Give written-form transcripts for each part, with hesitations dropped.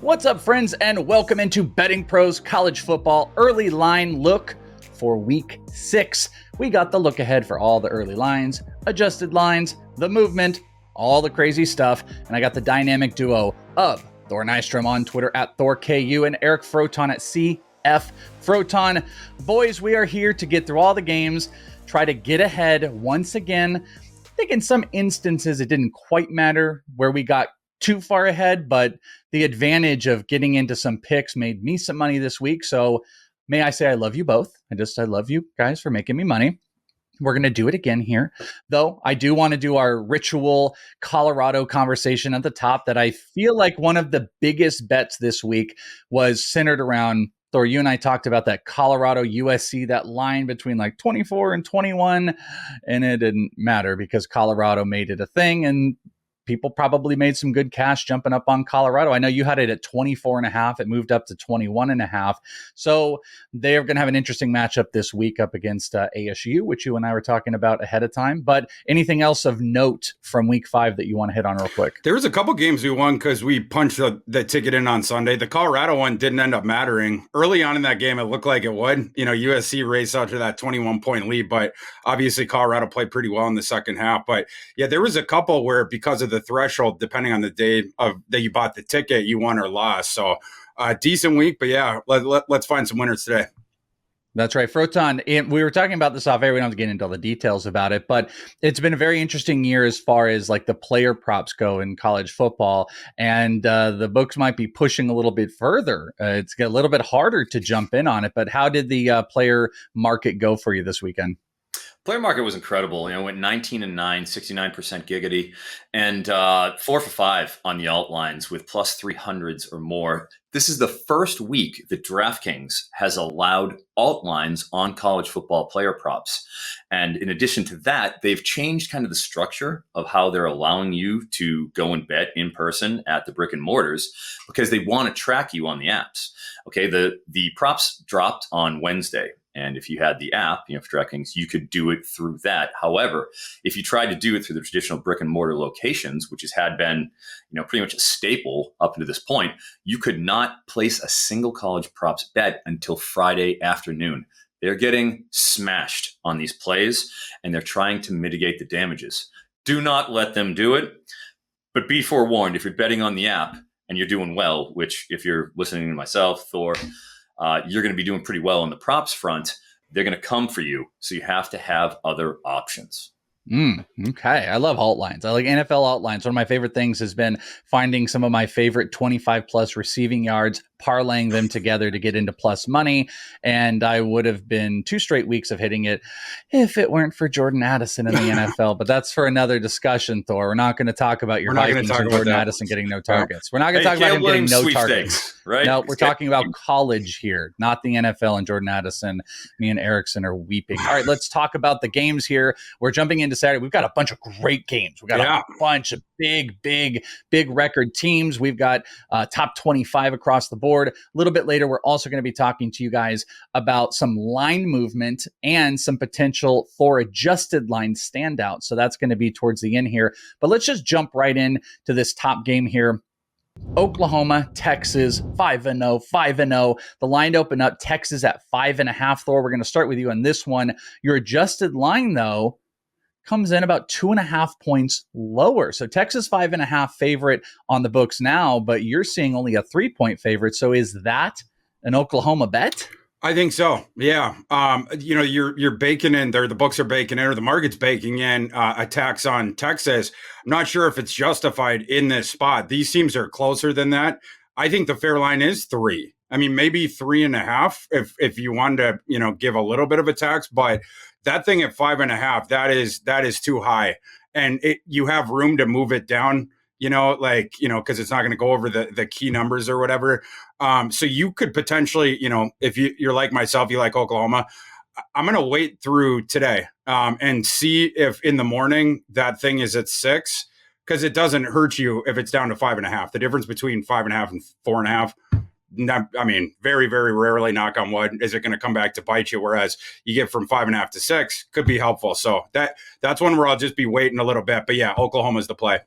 What's up, friends, and welcome into Betting Pros College Football Early Line Look for Week 6. We got the look ahead for all the early lines, adjusted lines, the movement, all the crazy stuff, and I got the dynamic duo of Thor Nystrom on Twitter at ThorKU and Eric Forton at CF Forton. Boys, we are here to get through all the games, try to get ahead once again. I think in some instances it didn't quite matter where we got too far ahead, but the advantage of getting into some picks made me some money this week. So may I say I love you both. I love you guys for making me money. We're going to do it again here, though. I do want to do our ritual Colorado conversation at the top that I feel like one of the biggest bets this week was centered around Thor. You and I talked about that Colorado USC, that line between like 24 and 21, and it didn't matter because Colorado made it a thing, and people probably made some good cash jumping up on Colorado. I know you had it at 24.5. It moved up to 21.5. So they're going to have an interesting matchup this week up against ASU, which you and I were talking about ahead of time. But anything else of note from week 5 that you want to hit on real quick? There was a couple games we won because we punched the ticket in on Sunday. The Colorado one didn't end up mattering. Early on in that game, it looked like it would. You know, USC raced out to that 21-point lead, but obviously Colorado played pretty well in the second half. But yeah, there was a couple where because of the threshold, depending on the day of that you bought the ticket, you won or lost. So decent week, but yeah, let's find some winners today. That's right. Forton, we were talking about this off air. We don't have to get into all the details about it, but it's been a very interesting year as far as like the player props go in college football. And the books might be pushing a little bit further. It's a little bit harder to jump in on it, but how did the player market go for you this weekend? Player market was incredible. You know, went 19-9, 69% giggity, and 4 for 5 on the alt lines with plus 300s or more. This is the first week that DraftKings has allowed alt lines on college football player props. And in addition to that, they've changed kind of the structure of how they're allowing you to go and bet in person at the brick and mortars because they want to track you on the apps. Okay, the props dropped on Wednesday. And if you had the app, you know, for DraftKings, you could do it through that. However, if you tried to do it through the traditional brick and mortar locations, which had been, you know, pretty much a staple up to this point, you could not place a single college props bet until Friday afternoon. They're getting smashed on these plays, and they're trying to mitigate the damages. Do not let them do it, but be forewarned if you're betting on the app and you're doing well, which if you're listening to myself, Thor, you're going to be doing pretty well on the props front. They're going to come for you. So you have to have other options. Okay. I love alt lines. I like NFL alt lines. One of my favorite things has been finding some of my favorite 25 plus receiving yards, parlaying them together to get into plus money. And I would have been 2 straight weeks of hitting it if it weren't for Jordan Addison in the NFL. But that's for another discussion, Thor. We're not going to talk about your Vikings and Jordan Addison getting no targets. We're not going to talk about him getting no targets. Right? No, we're talking about college here, not the NFL and Jordan Addison. Me and Erickson are weeping. All right, let's talk about the games here. We're jumping into Saturday. We've got a bunch of great games. We've got a bunch of big record teams. We've got top 25 across the board. A little bit later, we're also going to be talking to you guys about some line movement and some potential for adjusted line standouts. So that's going to be towards the end here. But let's just jump right in to this top game here. Oklahoma, Texas, 5-0, 5-0. The line opened up Texas at 5.5. Thor, we're going to start with you on this one. Your adjusted line, though, comes in about 2.5 points lower. So Texas 5.5 favorite on the books now, but you're seeing only a 3-point favorite. So is that an Oklahoma bet? I think so. Yeah. You know, you're baking in there. The books are baking in, or the market's baking in attacks on Texas. I'm not sure if it's justified in this spot. These teams are closer than that. I think the fair line is 3. I mean, maybe 3.5 if you wanted to, you know, give a little bit of a tax, but that thing at 5.5, that is too high. And you have room to move it down, you know, like, you know, because it's not going to go over the key numbers or whatever. So you could potentially, you know, if you're like myself, you like Oklahoma, I'm going to wait through today and see if in the morning that thing is at 6, because it doesn't hurt you if it's down to 5.5. The difference between 5.5 and 4.5, I mean, very, very rarely, knock on wood, is it going to come back to bite you. Whereas you get from 5.5 to 6 could be helpful. So that's one where I'll just be waiting a little bit. But yeah, Oklahoma's the play.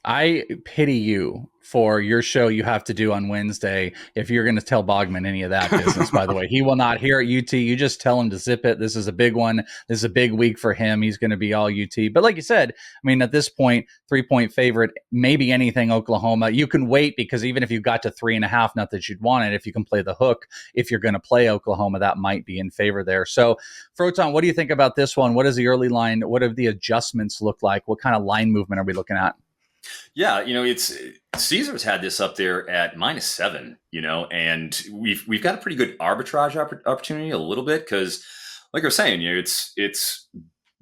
I pity you for your show you have to do on Wednesday if you're going to tell Bogman any of that business, by the way. He will not hear at UT. You just tell him to zip it. This is a big one. This is a big week for him. He's going to be all UT. But like you said, I mean, at this point, 3-point favorite, maybe anything Oklahoma. You can wait because even if you got to 3.5, not that you'd want it, if you can play the hook, if you're going to play Oklahoma, that might be in favor there. So, Forton, what do you think about this one? What is the early line? What do the adjustments look like? What kind of line movement are we looking at? Yeah, it's Caesars had this up there at -7, and we've got a pretty good arbitrage opportunity a little bit because, like I was saying,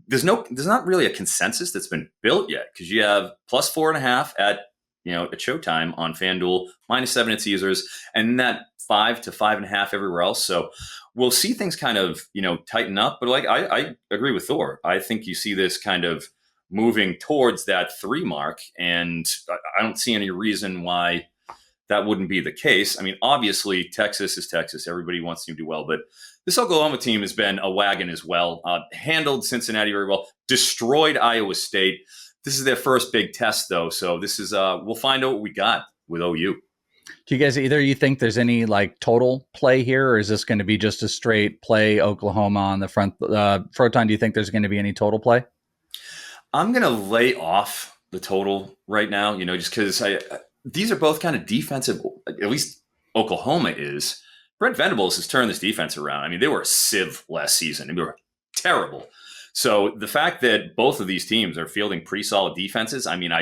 there's not really a consensus that's been built yet because you have +4.5 at Showtime on FanDuel, -7 at Caesars, and that 5 to 5.5 everywhere else. So we'll see things kind of tighten up. But like I agree with Thor. I think you see this kind of moving towards that 3 mark. And I don't see any reason why that wouldn't be the case. I mean, obviously, Texas is Texas. Everybody wants to do well. But this Oklahoma team has been a wagon as well. Handled Cincinnati very well. Destroyed Iowa State. This is their first big test, though. So this is we'll find out what we got with OU. Do you guys, either you think there's any like total play here, or is this going to be just a straight play Oklahoma on the front? Forton, do you think there's going to be any total play? I'm going to lay off the total right now, just because these are both kind of defensive, at least Oklahoma is. Brent Venables has turned this defense around. I mean, they were a sieve last season, and they were terrible. So the fact that both of these teams are fielding pretty solid defenses, I mean,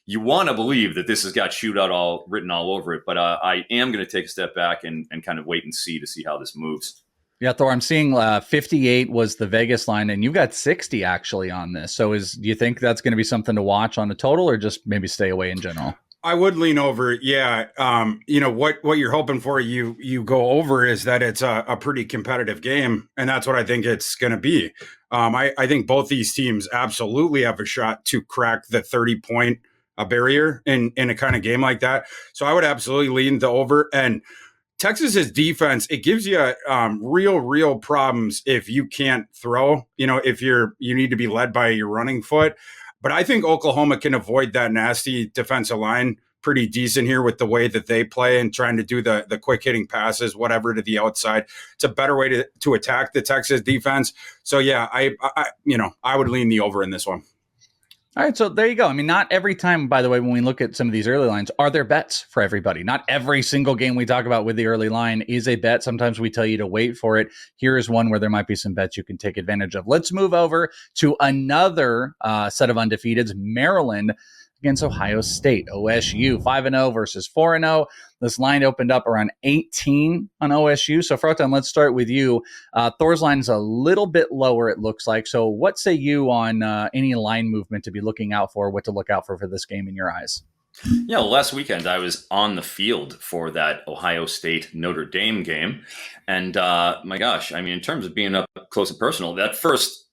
you want to believe that this has got shootout written all over it, but I am going to take a step back and kind of wait and see how this moves. Yeah, Thor, I'm seeing 58 was the Vegas line, and you got 60 actually on this. So do you think that's going to be something to watch on a total, or just maybe stay away in general? I would lean over. Yeah. What you're hoping for, you go over is that it's a pretty competitive game. And that's what I think it's going to be. I think both these teams absolutely have a shot to crack the 30-point barrier in a kind of game like that. So I would absolutely lean the over. And Texas's defense, it gives you real problems if you can't throw, if you need to be led by your running foot. But I think Oklahoma can avoid that nasty defensive line pretty decent here with the way that they play and trying to do the quick hitting passes, whatever, to the outside. It's a better way to attack the Texas defense. So yeah, I would lean the over in this one. All right, so there you go. I mean, not every time, by the way, when we look at some of these early lines, are there bets for everybody? Not every single game we talk about with the early line is a bet. Sometimes we tell you to wait for it. Here is one where there might be some bets you can take advantage of. Let's move over to another set of undefeateds, Maryland against Ohio State. OSU 5-0 versus 4-0. This line opened up around 18 on OSU. So, Forton, let's start with you. Thor's line is a little bit lower, it looks like. So what say you on any line movement to be looking out for, what to look out for this game in your eyes? Yeah, last weekend I was on the field for that Ohio State Notre Dame game. And my gosh, I mean, in terms of being up close and personal, that first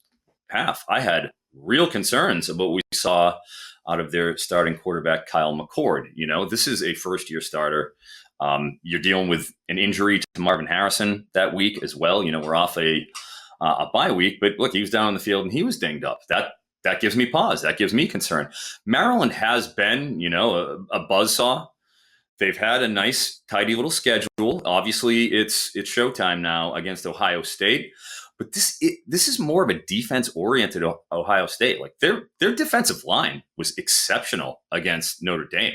half, I had real concerns about what we saw out of their starting quarterback, Kyle McCord. This is a first-year starter. You're dealing with an injury to Marvin Harrison that week as well. We're off a bye week, but look, he was down on the field and he was dinged up. That gives me pause. That gives me concern. Maryland has been, a buzzsaw. They've had a nice, tidy little schedule. Obviously, it's showtime now against Ohio State. But this is more of a defense-oriented Ohio State. Like their defensive line was exceptional against Notre Dame.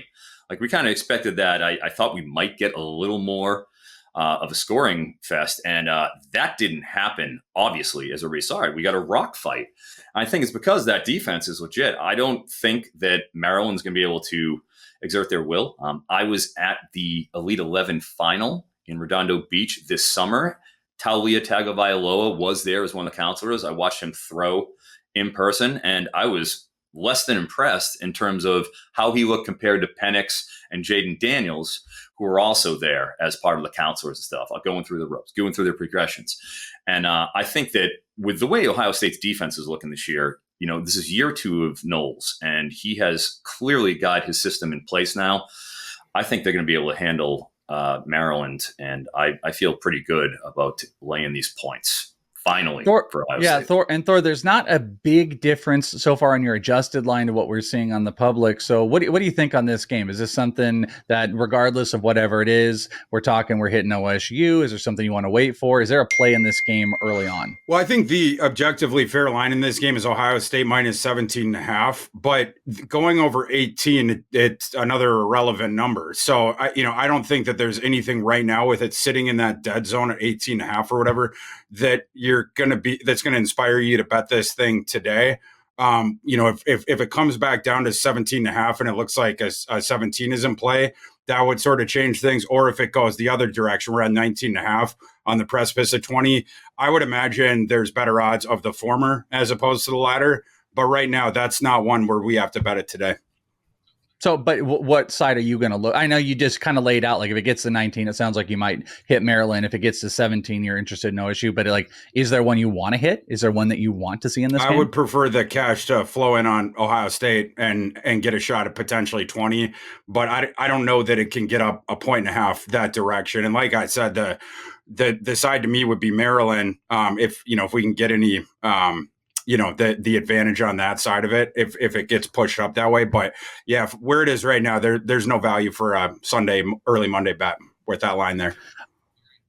Like we kind of expected that. I thought we might get a little more of a scoring fest, and that didn't happen. Obviously, as a result, we got a rock fight. I think it's because that defense is legit. I don't think that Maryland's going to be able to exert their will. I was at the Elite 11 final in Redondo Beach this summer. Taulia Tagovailoa was there as one of the counselors. I watched him throw in person, and I was less than impressed in terms of how he looked compared to Penix and Jaden Daniels, who were also there as part of the counselors and stuff, going through the ropes, going through their progressions. And I think that with the way Ohio State's defense is looking this year, this is year 2 of Knowles, and he has clearly got his system in place now. I think they're going to be able to handle Maryland, and I feel pretty good about laying these points. finally Thor, for Ohio yeah, State. Thor, there's not a big difference so far in your adjusted line to what we're seeing on the public. So what do you think on this game? Is this something that regardless of whatever it is, we're hitting OSU? Is there something you want to wait for? Is there a play in this game early on? Well, I think the objectively fair line in this game is Ohio State minus 17.5, but going over 18, it's another irrelevant number. So I don't think that there's anything right now with it sitting in that dead zone at 18.5 or whatever that that's going to inspire you to bet this thing today. If it comes back down to 17.5 and it looks like a 17 is in play, that would sort of change things. Or if it goes the other direction, we're at 19.5 on the precipice of 20. I would imagine there's better odds of the former as opposed to the latter. But right now, that's not one where we have to bet it today. So, but what side are you going to look? I know you just kind of laid out, like if it gets to 19, it sounds like you might hit Maryland. If it gets to 17, you're interested in OSU. But like, is there one you want to hit? Is there one that you want to see in this game? I would prefer the cash to flow in on Ohio State and get a shot at potentially 20. But I don't know that it can get up 1.5 that direction. And like I said, the side to me would be Maryland. If we can get any the advantage on that side of it if it gets pushed up that way. But yeah, where it is right now, there's no value for a Sunday, early Monday bet with that line there.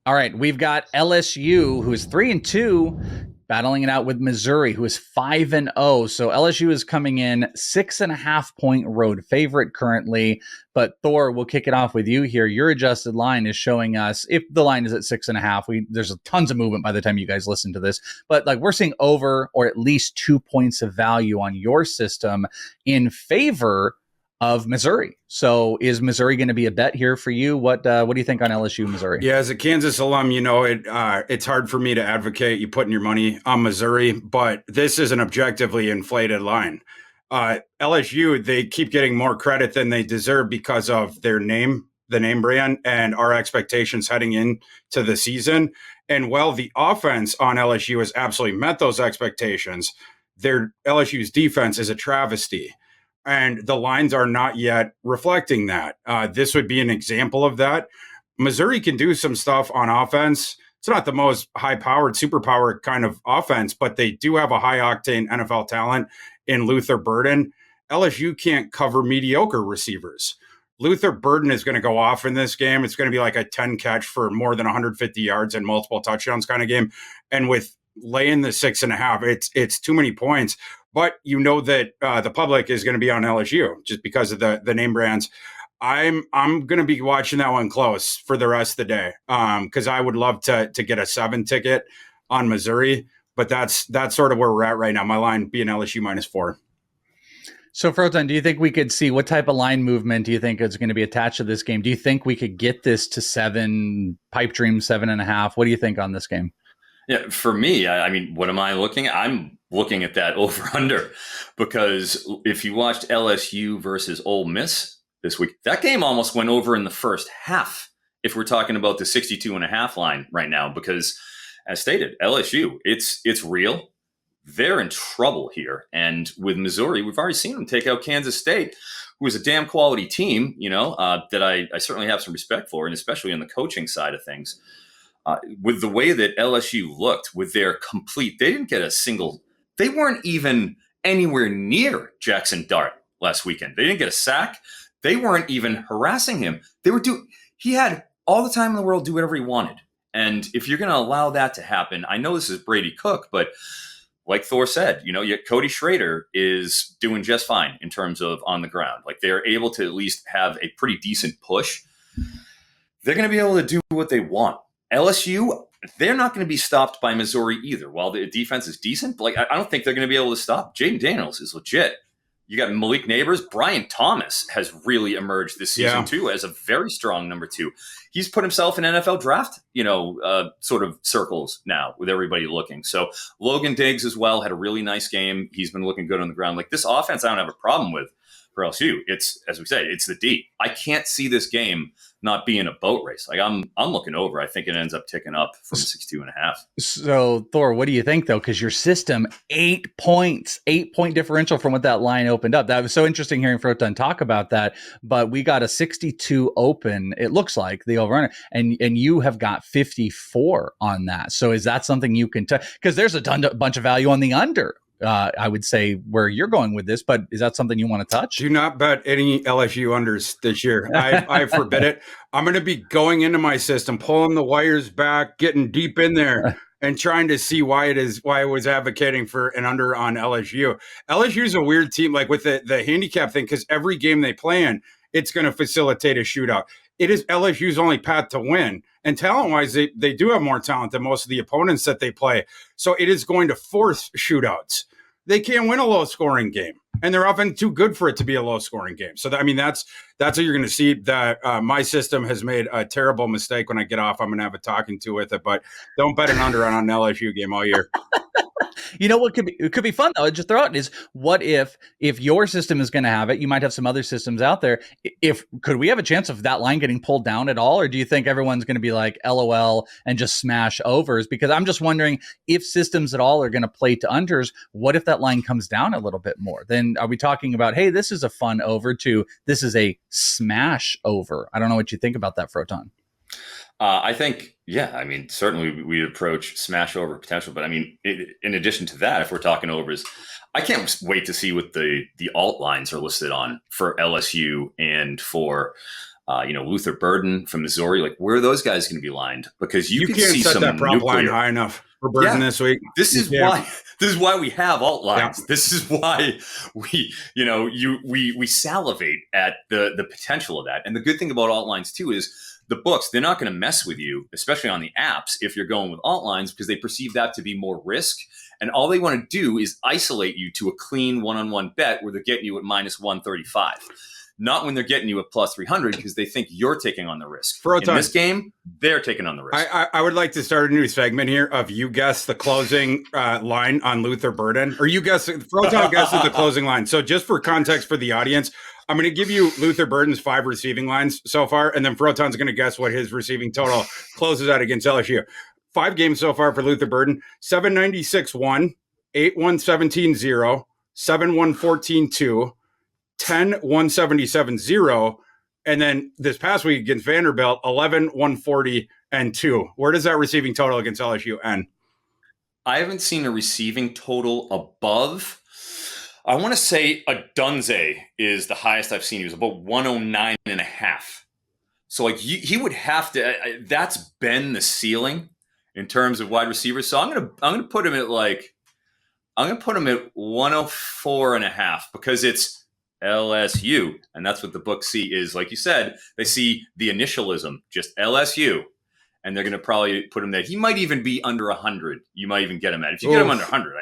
All right, we've got LSU, who is 3-2, battling it out with Missouri, who is 5-0. So LSU is coming in 6.5-point road favorite currently. But Thor, we'll kick it off with you here. Your adjusted line is showing us, if the line is at 6.5, there's tons of movement by the time you guys listen to this. But like, we're seeing over or at least 2 points of value on your system in favor of Missouri. So is Missouri going to be a bet here for you? What do you think on LSU, Missouri? Yeah, as a Kansas alum, it's hard for me to advocate you putting your money on Missouri, but this is an objectively inflated line. LSU, they keep getting more credit than they deserve because of their name, the name brand, and our expectations heading into the season. And while the offense on LSU has absolutely met those expectations, LSU's defense is a travesty. And the lines are not yet reflecting that. This would be an example of that. Missouri can do some stuff on offense. It's not the most high-powered, superpowered kind of offense, but they do have a high-octane NFL talent in Luther Burden. LSU can't cover mediocre receivers. Luther Burden is going to go off in this game. It's going to be like a 10 catch for more than 150 yards and multiple touchdowns kind of game. And with laying the 6.5, it's too many points. But that the public is going to be on LSU just because of the name brands. I'm going to be watching that one close for the rest of the day because I would love to get a 7 ticket on Missouri. But that's sort of where we're at right now. My line being LSU -4. So, Forton, do you think we could see what type of line movement do you think is going to be attached to this game? Do you think we could get this to 7, pipe dream 7.5? What do you think on this game? Yeah, for me, I mean, what am I looking at? I'm looking at that over-under because if you watched LSU versus Ole Miss this week, that game almost went over in the first half if we're talking about the 62.5 line right now because, as stated, LSU, it's real. They're in trouble here. And with Missouri, we've already seen them take out Kansas State, who is a damn quality team, that I certainly have some respect for, and especially on the coaching side of things. With the way that LSU looked with their they didn't get they weren't even anywhere near Jackson Dart last weekend. They didn't get a sack. They weren't even harassing him. He had all the time in the world, do whatever he wanted. And if you're going to allow that to happen, I know this is Brady Cook, but like Thor said, Cody Schrader is doing just fine in terms of on the ground. Like they're able to at least have a pretty decent push. They're going to be able to do what they want. LSU, they're not going to be stopped by Missouri either. While the defense is decent, I don't think they're going to be able to stop. Jaden Daniels is legit. You got Malik Neighbors. Brian Thomas has really emerged this season too as a very strong number 2. He's put himself in NFL draft, sort of circles now with everybody looking. So Logan Diggs as well had a really nice game. He's been looking good on the ground. Like this offense, I don't have a problem with. for LSU. It's, as we say, it's the D. I can't see this game not being a boat race. Like I'm looking over. I think it ends up ticking up from 62.5. So Thor, what do you think though? Because your system, 8 points, 8-point differential from what that line opened up. That was so interesting hearing Forton talk about that. But we got a 62 open. It looks like the over and you have got 54 on that. So is that something you can touch? Because there's a bunch of value on the under. I would say where you're going with this, but is that something you want to touch? Do not bet any LSU unders this year. I forbid it. I'm going to be going into my system, pulling the wires back, getting deep in there, and trying to see why I was advocating for an under on LSU. LSU is a weird team, like with the handicap thing, because every game they play in, it's going to facilitate a shootout. It is LSU's only path to win. And talent-wise, they do have more talent than most of the opponents that they play. So it is going to force shootouts. They can't win a low-scoring game. And they're often too good for it to be a low-scoring game. So, that's what you're going to see. That my system has made a terrible mistake. When I get off, I'm going to have a talking to with it. But don't bet an under on an LSU game all year. You know what could be fun though? Just throw out is what if your system is going to have it? You might have some other systems out there. Could we have a chance of that line getting pulled down at all, or do you think everyone's going to be like LOL and just smash overs? Because I'm just wondering if systems at all are going to play to unders. What if that line comes down a little bit more? Then are we talking about, hey, this is a fun over to this is a smash over? I don't know what you think about that, Forton. I think, certainly we approach smash over potential. But in addition to that, if we're talking overs, I can't wait to see what the alt lines are listed on for LSU and for, Luther Burden from Missouri. Like, where are those guys going to be lined? Because you can can't see set some that prop line high enough for Burden this week. This is why we have alt lines. Yeah. This is why we salivate at the potential of that. And the good thing about alt lines too is, the books, they're not going to mess with you, especially on the apps, if you're going with alt lines, because they perceive that to be more risk. And all they want to do is isolate you to a clean one-on-one bet where they're getting you at minus 135. Not when they're getting you at plus 300, because they think you're taking on the risk. In this game, they're taking on the risk. I would like to start a new segment here of you guess the closing line on Luther Burden, or you guess, Forton guesses the closing line. So just for context for the audience, I'm going to give you Luther Burden's 5 receiving lines so far, and then Forton's going to guess what his receiving total closes out against LSU. 5 games so far for Luther Burden: 796-1, 8-1-17-0, 7-1-14-2, 10-177-0, and then this past week against Vanderbilt, 11-140 and 2. Where does that receiving total against LSU end? I haven't seen a receiving total above. I want to say a Dunze is the highest I've seen. He was about 109.5. So like he would have to. That's been the ceiling in terms of wide receivers. So I'm gonna put him at 104.5 because it's LSU, and that's what the books see is, like you said, they see the initialism, just LSU, and they're gonna probably put him there. He might even be under 100. You might even get him at. If you get him under 100,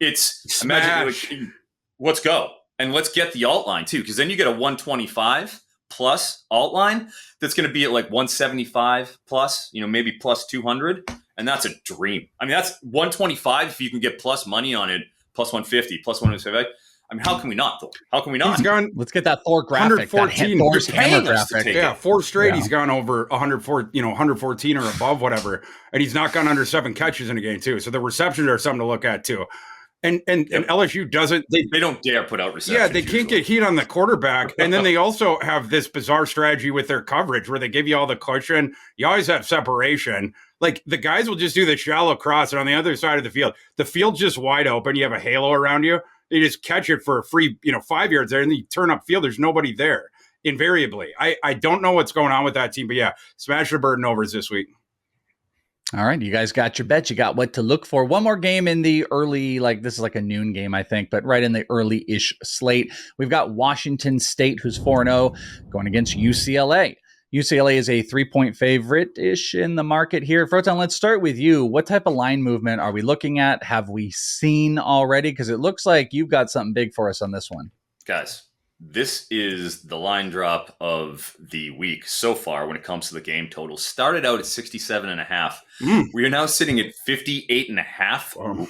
it's smash. Imagine, let's go. And let's get the alt line too, because then you get a 125 plus alt line that's going to be at like 175 plus, maybe plus 200. And that's a dream. That's 125 if you can get plus money on it, plus 150, plus 175. How can we not, Thor? How can we not? He's gone. Let's get that Thor graphic. 114. Thor's hammer graphic. Yeah, 4 straight. Yeah. He's gone over 114 or above, whatever. And he's not gone under 7 catches in a game too. So the receptions are something to look at too. And LSU doesn't. They don't dare put out receptions. Yeah, they can't get heat on the quarterback. And then they also have this bizarre strategy with their coverage where they give you all the cushion. You always have separation. Like the guys will just do the shallow cross, and on the other side of the field's just wide open. You have a halo around you. You just catch it for a free, 5 yards there, and then you turn up field. There's nobody there invariably. I don't know what's going on with that team, but yeah, smash the Burden overs this week. All right, you guys got your bets. You got what to look for. One more game in the early, this is like a noon game, I think, but right in the early-ish slate. We've got Washington State, who's 4-0, going against UCLA. UCLA is a 3-point favorite-ish in the market here. Forton, let's start with you. What type of line movement are we looking at? Have we seen already? Because it looks like you've got something big for us on this one. Guys, this is the line drop of the week so far when it comes to the game total. Started out at 67.5. We are now sitting at 58.5,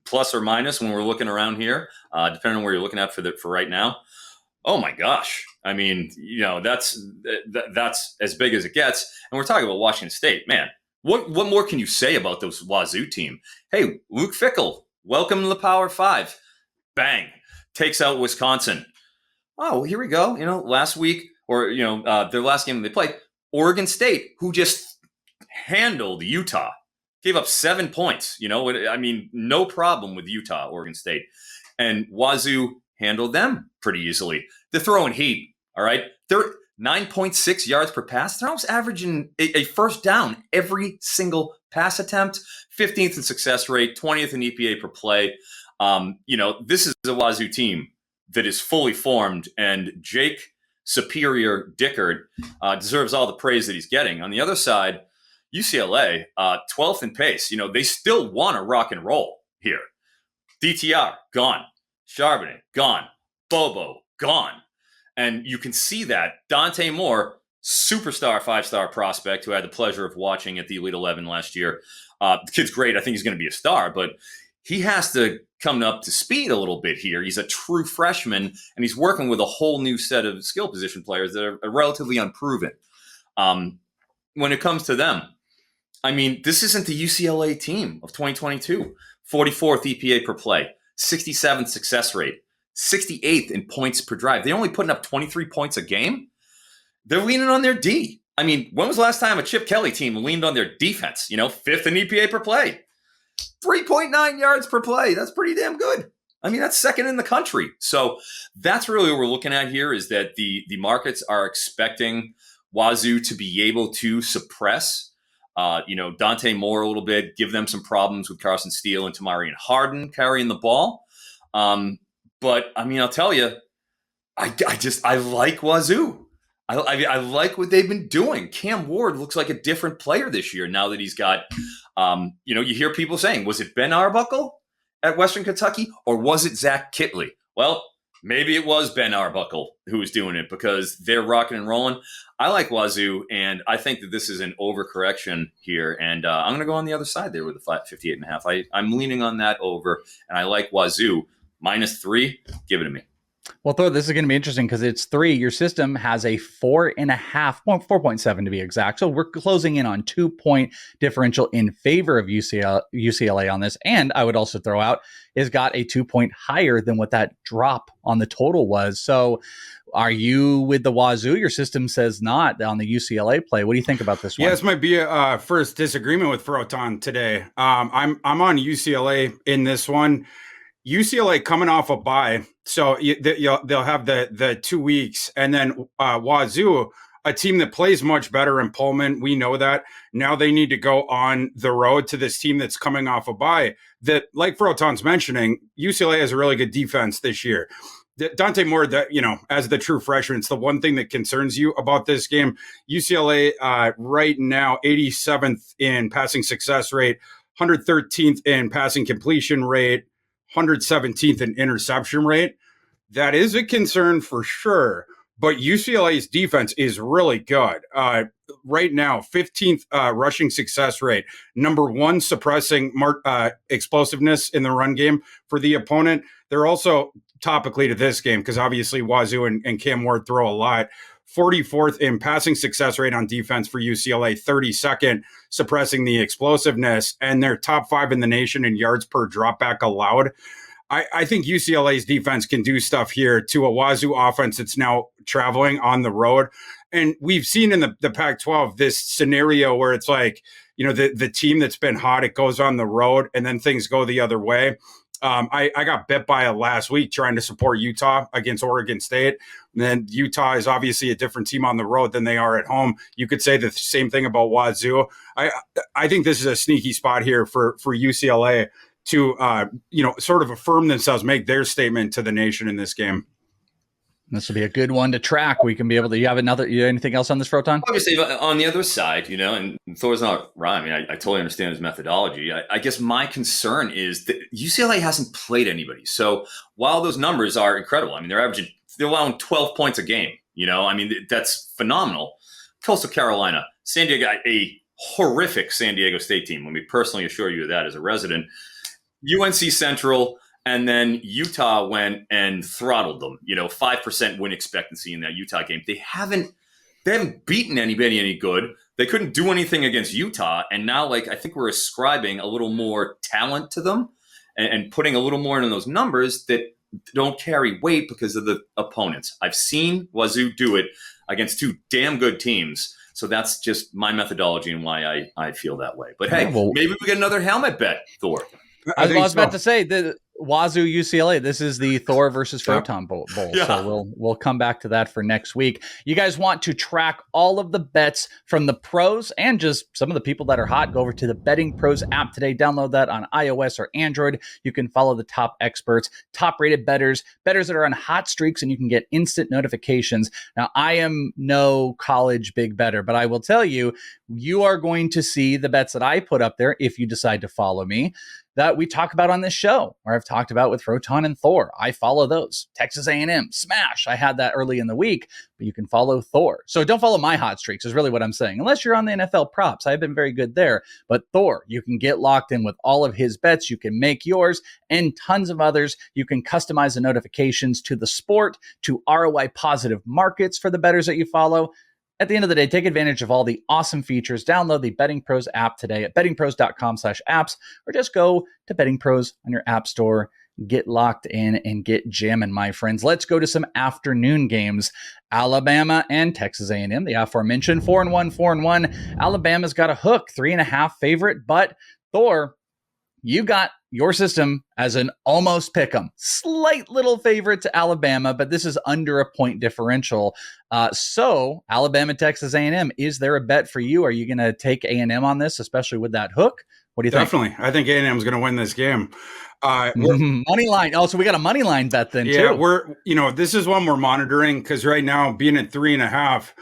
plus or minus when we're looking around here, depending on where you're looking at for right now. Oh my gosh. I mean, that's as big as it gets. And we're talking about Washington State, man. What more can you say about those Wazoo team? Hey, Luke Fickell, welcome to the Power Five. Bang, takes out Wisconsin. Oh, well, here we go. Last week, or their last game they played, Oregon State, who just handled Utah, gave up 7 points. No problem with Utah, Oregon State, and Wazoo handled them pretty easily. They're throwing heat. All right, they're 9.6 yards per pass. They're almost averaging a first down every single pass attempt. 15th in success rate, 20th in EPA per play. This is a Wazoo team that is fully formed, and Jake Superior Dickert deserves all the praise that he's getting. On the other side, UCLA, 12th in pace. They still want to rock and roll here. DTR, gone. Charbonnet, gone. Bobo, gone. And you can see that Dante Moore, superstar, 5-star prospect who I had the pleasure of watching at the Elite 11 last year. The kid's great. I think he's going to be a star, but he has to come up to speed a little bit here. He's a true freshman, and he's working with a whole new set of skill position players that are relatively unproven. When it comes to them, this isn't the UCLA team of 2022. 44th EPA per play, 67th success rate, 68th in points per drive. They're only putting up 23 points a game. They're leaning on their D. When was the last time a Chip Kelly team leaned on their defense? 5th in EPA per play. 3.9 yards per play. That's pretty damn good. That's second in the country. So that's really what we're looking at here, is that the markets are expecting Wazoo to be able to suppress Dante Moore a little bit, give them some problems with Carson Steele and Tamarian Harden carrying the ball. But I'll tell you, I like Wazoo. I like what they've been doing. Cam Ward looks like a different player this year now that he's got, you hear people saying, was it Ben Arbuckle at Western Kentucky or was it Zach Kitley? Well, maybe it was Ben Arbuckle who was doing it, because they're rocking and rolling. I like Wazoo, and I think that this is an overcorrection here. And I'm going to go on the other side there with the 58.5. I'm leaning on that over, and I like Wazoo. -3, give it to me. Well, Thor, this is going to be interesting because it's 3. Your system has a 4.5, 4.7 to be exact. So we're closing in on 2-point differential in favor of UCLA on this. And I would also throw out is got a 2-point higher than what that drop on the total was. So are you with the Wazoo? Your system says not on the UCLA play. What do you think about this one? Yeah, this might be a first disagreement with Forton today. I'm on UCLA in this one. UCLA coming off a bye, so they'll have the 2 weeks, and then Wazoo, a team that plays much better in Pullman. We know that. Now they need to go on the road to this team that's coming off a bye. That, like Froton's mentioning, UCLA has a really good defense this year. Dante Moore, as the true freshman, it's the one thing that concerns you about this game. UCLA right now, 87th in passing success rate, 113th in passing completion rate, 117th in interception rate. That is a concern for sure, but UCLA's defense is really good. Right now, 15th rushing success rate, number 1 suppressing explosiveness in the run game for the opponent. They're also, topically to this game, because obviously Wazoo and Cam Ward throw a lot, 44th in passing success rate on defense for UCLA, 32nd suppressing the explosiveness, and they're top 5 in the nation in yards per dropback allowed. I think UCLA's defense can do stuff here to a Wazoo offense that's now traveling on the road. And we've seen in the Pac-12 this scenario where it's like, the team that's been hot, it goes on the road and then things go the other way. I got bit by it last week trying to support Utah against Oregon State. And then Utah is obviously a different team on the road than they are at home. You could say the same thing about Wazoo. I think this is a sneaky spot here for UCLA to, sort of affirm themselves, make their statement to the nation in this game. This will be a good one to track. We can be able to. You have anything else on this, Froton? Obviously, on the other side, and Thor's not right. I totally understand his methodology. I guess my concern is that UCLA hasn't played anybody. So while those numbers are incredible, they're allowing 12 points a game. That's phenomenal. Coastal Carolina, San Diego, a horrific San Diego State team. Let me personally assure you of that as a resident. UNC Central, And then Utah went and throttled them. 5% win expectancy in that Utah game. They haven't beaten anybody any good. They couldn't do anything against Utah. And now, I think we're ascribing a little more talent to them and putting a little more in those numbers that don't carry weight because of the opponents. I've seen Wazoo do it against two damn good teams. So that's just my methodology and why I feel that way. But hey, maybe we get another helmet bet, Thor. I was about to say the Wazoo UCLA. This is the Thor versus Forton Bowl. Yeah. So we'll come back to that for next week. You guys want to track all of the bets from the pros and just some of the people that are hot? Go over to the Betting Pros app today. Download that on iOS or Android. You can follow the top experts, top rated bettors that are on hot streaks, and you can get instant notifications. Now, I am no college big better, but I will tell you, you are going to see the bets that I put up there if you decide to follow me, that we talk about on this show, or I've talked about with Forton and Thor. I follow those. Texas A&M, smash. I had that early in the week, but you can follow Thor. So don't follow my hot streaks is really what I'm saying. Unless you're on the NFL props. I've been very good there. But Thor, you can get locked in with all of his bets. You can make yours and tons of others. You can customize the notifications to the sport, to ROI positive markets for the bettors that you follow. At the end of the day, take advantage of all the awesome features. Download the Betting Pros app today at bettingpros.com/apps, or just go to Betting Pros on your app store. Get locked in and get jamming, my friends. Let's go to some afternoon games. Alabama and Texas A&M, the aforementioned 4-1, 4-1. Alabama's got a hook, 3.5 favorite, but Thor, you got your system as an almost pick'em. Slight little favorite to Alabama, but this is under a point differential. So Alabama, Texas A&M, is there a bet for you? Are you going to take A&M on this, especially with that hook? What do you think? Definitely. I think A&M is going to win this game. Money line. Oh, so we got a money line bet then, too. Yeah, this is one we're monitoring because right now, being at 3.5,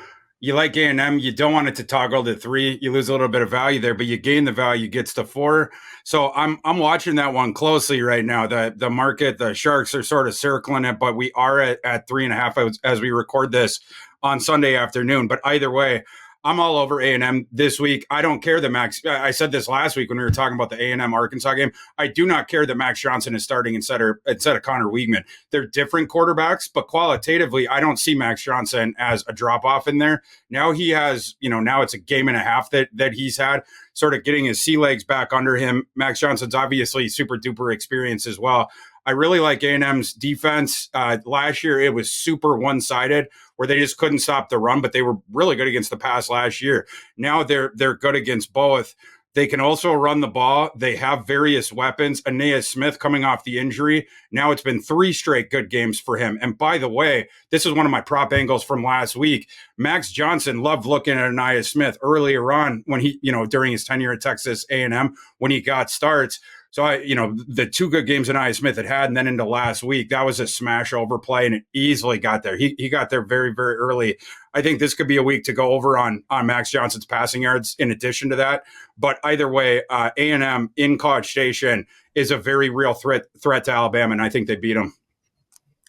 you like A&M, you don't want it to toggle to 3. You lose a little bit of value there, but you gain the value, gets to 4. So I'm watching that one closely right now. The market, the Sharks are sort of circling it, but we are at 3.5 as we record this on Sunday afternoon. But either way, I'm all over A&M this week. I don't care that Max. I said this last week when we were talking about the A&M Arkansas game. I do not care that Max Johnson is starting instead of Connor Weigman. They're different quarterbacks, but qualitatively, I don't see Max Johnson as a drop off in there. Now he has, now it's a game and a half that he's had, sort of getting his sea legs back under him. Max Johnson's obviously super duper experience as well. I really like A&M's defense. Last year, it was super one-sided where they just couldn't stop the run, but they were really good against the pass last year. Now they're good against both. They can also run the ball. They have various weapons. Aeneas Smith coming off the injury. Now it's been 3 straight good games for him. And by the way, this is one of my prop angles from last week. Max Johnson loved looking at Aeneas Smith earlier on when he, during his tenure at Texas A&M, when he got starts. So, the 2 good games Aeneas Smith had, and then into last week, that was a smash overplay, and it easily got there. He got there very, very early. I think this could be a week to go over on Max Johnson's passing yards in addition to that. But either way, A&M in College Station is a very real threat to Alabama, and I think they beat them.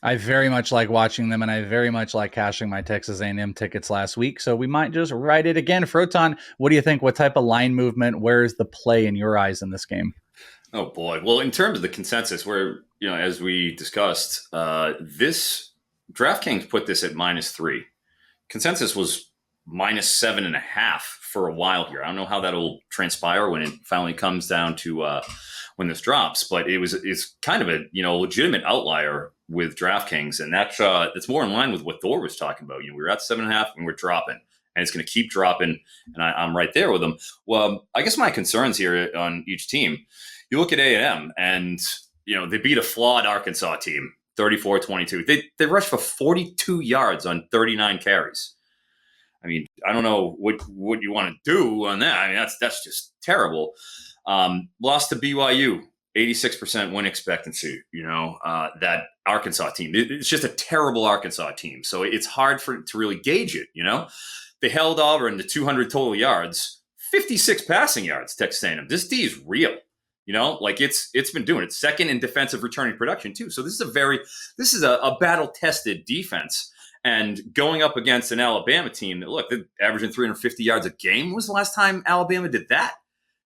I very much like watching them, and I very much like cashing my Texas A&M tickets last week. So we might just write it again. Forton, what do you think? What type of line movement? Where is the play in your eyes in this game? Oh, boy. Well, in terms of the consensus, where, as we discussed, this DraftKings put this at -3. Consensus was -7.5 for a while here. I don't know how that'll transpire when it finally comes down to when this drops, but it's kind of a legitimate outlier with DraftKings, and that's more in line with what Thor was talking about. We were at 7.5 and we're dropping, and it's going to keep dropping, and I'm right there with them. Well, I guess my concerns here on each team. You look at A&M, and they beat a flawed Arkansas team, 34-22. They rushed for 42 yards on 39 carries. I mean, I don't know what you want to do on that. I mean, that's just terrible. Lost to BYU, 86% win expectancy. That Arkansas team. It's just a terrible Arkansas team. So it's hard to really gauge it. They held Auburn to 200 total yards, 56 passing yards. Texas A&M. This D is real. It's been doing it. Second in defensive returning production too. So this is a battle tested defense, and going up against an Alabama team that they're averaging 350 yards a game. When was the last time Alabama did that?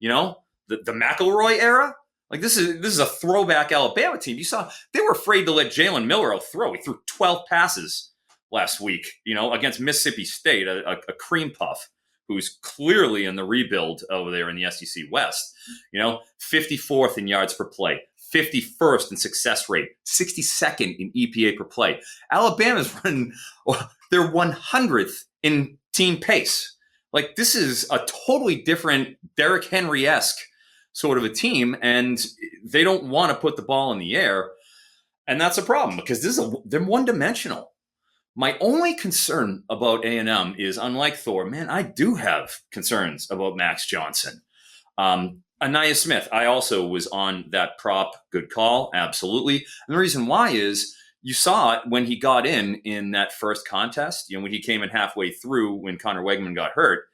The McElroy era. Like this is a throwback Alabama team. You saw they were afraid to let Jalen Milroe throw. He threw 12 passes last week, against Mississippi State, a cream puff who's clearly in the rebuild over there in the SEC West. 54th in yards per play, 51st in success rate, 62nd in EPA per play. Alabama's running their 100th in team pace. Like this is a totally different Derrick Henry-esque sort of a team, and they don't want to put the ball in the air. And that's a problem because they're one-dimensional. My only concern about A&M is, unlike Thor, man, I do have concerns about Max Johnson. Anaya Smith, I also was on that prop. Good call, absolutely. And the reason why is you saw it when he got in that first contest, when he came in halfway through when Connor Wegman got hurt,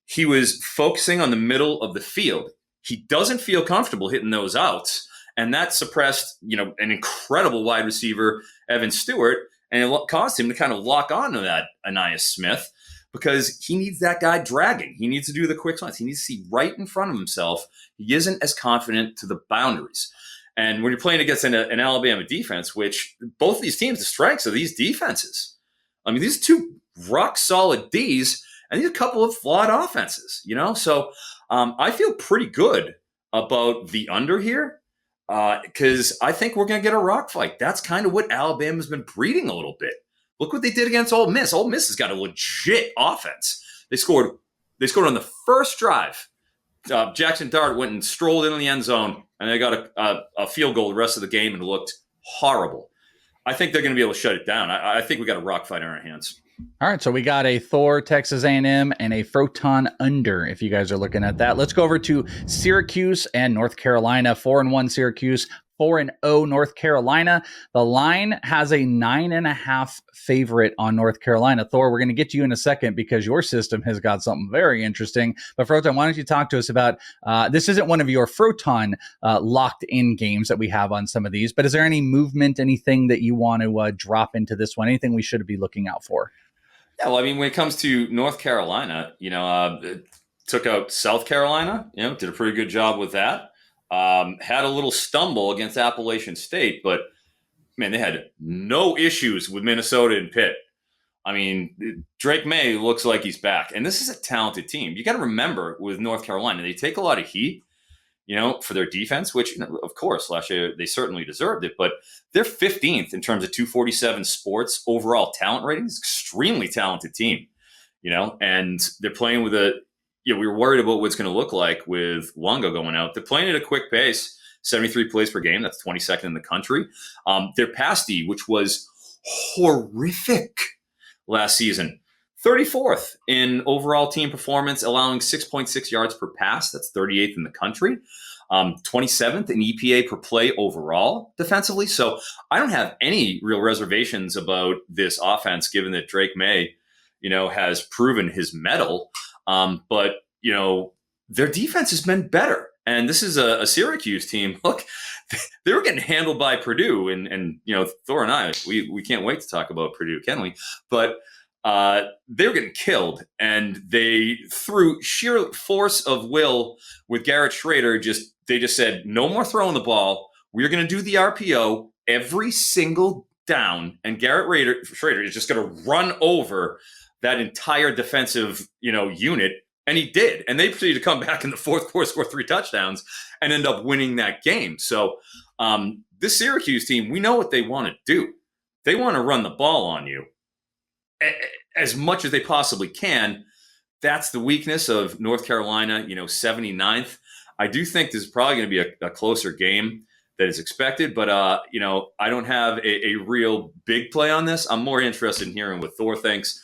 he was focusing on the middle of the field. He doesn't feel comfortable hitting those outs, and that suppressed, an incredible wide receiver, Evan Stewart, and it caused him to kind of lock on to that Anaya Smith because he needs that guy dragging. He needs to do the quick slants. He needs to see right in front of himself. He isn't as confident to the boundaries. And when you're playing against an Alabama defense, which both of these teams, the strengths of these defenses, I mean, these two rock solid Ds and these a couple of flawed offenses, So I feel pretty good about the under here because I think we're going to get a rock fight. That's kind of what Alabama's been breeding a little bit. Look what they did against Ole Miss. Ole Miss has got a legit offense. They scored on the first drive. Jackson Dart went and strolled into the end zone, and they got a field goal the rest of the game and looked horrible. I think they're going to be able to shut it down. I think we got a rock fight on our hands. All right, so we got a Thor, Texas A&M, and a Forton under, if you guys are looking at that. Let's go over to Syracuse and North Carolina. 4-1 Syracuse, 4-0 North Carolina. The line has a 9.5 favorite on North Carolina. Thor, we're going to get to you in a second because your system has got something very interesting. But Forton, why don't you talk to us about, this isn't one of your Forton locked-in games that we have on some of these, but is there any movement, anything that you want to drop into this one, anything we should be looking out for? Yeah, well, I mean, when it comes to North Carolina, took out South Carolina, did a pretty good job with that. Had a little stumble against Appalachian State, but man, they had no issues with Minnesota and Pitt. I mean, Drake May looks like he's back, and this is a talented team. You got to remember with North Carolina, they take a lot of heat, for their defense, which, of course, last year they certainly deserved it, but they're 15th in terms of 247 sports overall talent ratings. Extremely talented team, and they're playing with we were worried about what's going to look like with Longo going out. They're playing at a quick pace, 73 plays per game. That's 22nd in the country. Their pass D, which was horrific last season, 34th in overall team performance, allowing 6.6 yards per pass. That's 38th in the country. 27th in EPA per play overall defensively. So I don't have any real reservations about this offense, given that Drake May, has proven his mettle. But their defense has been better. And this is a Syracuse team. Look, they were getting handled by Purdue, and Thor and I, we can't wait to talk about Purdue, can we? But they were getting killed, and they, through sheer force of will with Garrett Schrader, they just said, no more throwing the ball. We're going to do the RPO every single down, and Garrett Schrader is just going to run over that entire defensive, unit. And he did. And they proceeded to come back in the fourth quarter, score 3 touchdowns, and end up winning that game. So this Syracuse team, we know what they want to do. They want to run the ball on you as much as they possibly can. That's the weakness of North Carolina, 79th. I do think this is probably going to be a closer game than is expected, but I don't have a real big play on this. I'm more interested in hearing what Thor thinks.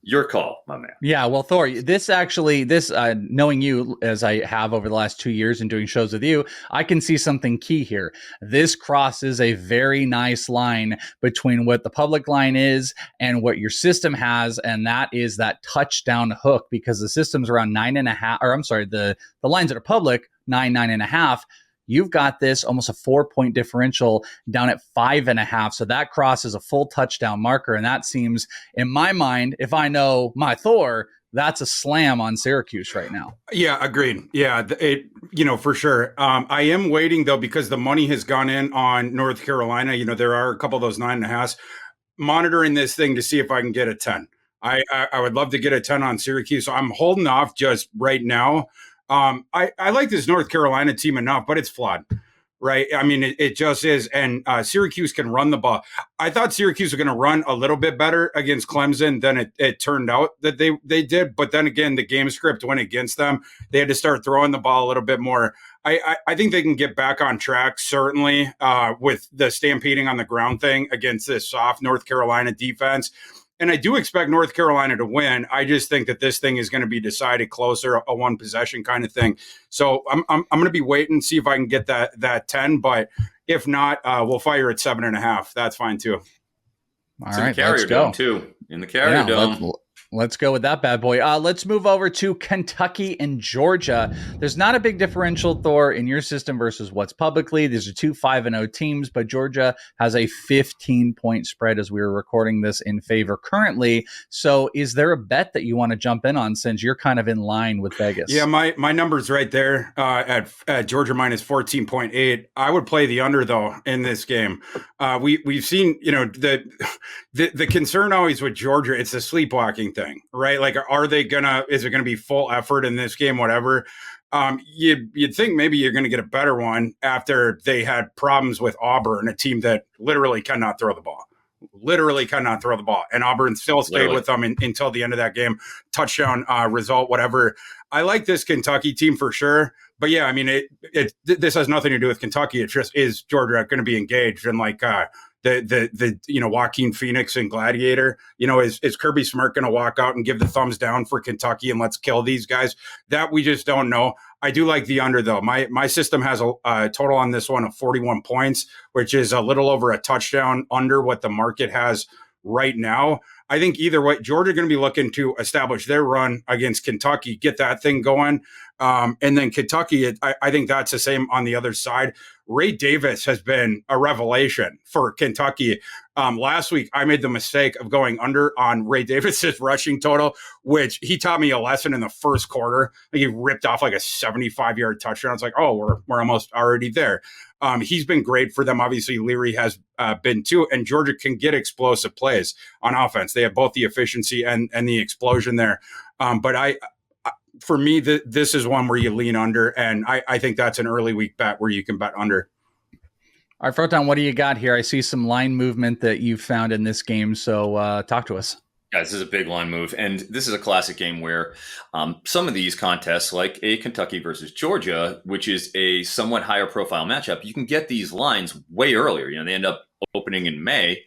Your call, my man. Yeah, well, Thor, this knowing you as I have over the last 2 years and doing shows with you, I can see something key here. This crosses a very nice line between what the public line is and what your system has, and that is that touchdown hook, because the system's around 9.5, or I'm sorry, the lines that are public, 9.5. You've got this almost a 4-point differential down at 5.5. So that crosses a full touchdown marker. And that seems, in my mind, if I know my Thor, that's a slam on Syracuse right now. Yeah, agreed. Yeah, for sure. I am waiting though, because the money has gone in on North Carolina. There are a couple of those 9.5s. Monitoring this thing to see if I can get a 10. I would love to get a 10 on Syracuse. So I'm holding off just right now. I like this North Carolina team enough, but it's flawed. Right. I mean, it just is. And Syracuse can run the ball. I thought Syracuse was going to run a little bit better against Clemson than it turned out that they did. But then again, the game script went against them. They had to start throwing the ball a little bit more. I think they can get back on track, certainly, with the stampeding on the ground thing against this soft North Carolina defense. And I do expect North Carolina to win. I just think that this thing is going to be decided closer, a one possession kind of thing. So I'm going to be waiting, see if I can get that 10. But if not, we'll fire at 7.5. That's fine too. All right, let's go. In the Carrier Dome. Let's go with that bad boy. Let's move over to Kentucky and Georgia. There's not a big differential, Thor, in your system versus what's publicly. These are two 5-0 teams, but Georgia has a 15-point spread as we are recording this in favor currently. So is there a bet that you want to jump in on since you're kind of in line with Vegas? Yeah, my number's right there at Georgia minus 14.8. I would play the under, though, in this game. We've seen, the concern always with Georgia, it's the sleepwalking thing, right? Like, is it gonna be full effort in this game, whatever? You'd think maybe you're gonna get a better one after they had problems with Auburn, a team that literally cannot throw the ball. And Auburn still stayed with them until the end of that game. Touchdown result, whatever. I like this Kentucky team for sure. But yeah, I mean, this has nothing to do with Kentucky. It just is Georgia going to be engaged in like the Joaquin Phoenix and Gladiator. Is Kirby Smart going to walk out and give the thumbs down for Kentucky and let's kill these guys? That we just don't know. I do like the under though. My system has a total on this one of 41 points, which is a little over a touchdown under what the market has right now. I think either way, Georgia going to be looking to establish their run against Kentucky, get that thing going. And then Kentucky, I think that's the same on the other side. Ray Davis has been a revelation for Kentucky. Last week, I made the mistake of going under on Ray Davis's rushing total, which he taught me a lesson in the first quarter. He ripped off like a 75-yard touchdown. It's like, oh, we're almost already there. He's been great for them. Obviously, Leary has been too, and Georgia can get explosive plays on offense. They have both the efficiency and the explosion there. But for me, this is one where you lean under, and I think that's an early week bet where you can bet under. All right, Forton, what do you got here? I see some line movement that you found in this game, so talk to us. Guys, this is a big line move, and this is a classic game where some of these contests, like a Kentucky versus Georgia, which is a somewhat higher profile matchup, you can get these lines way earlier. They end up opening in May,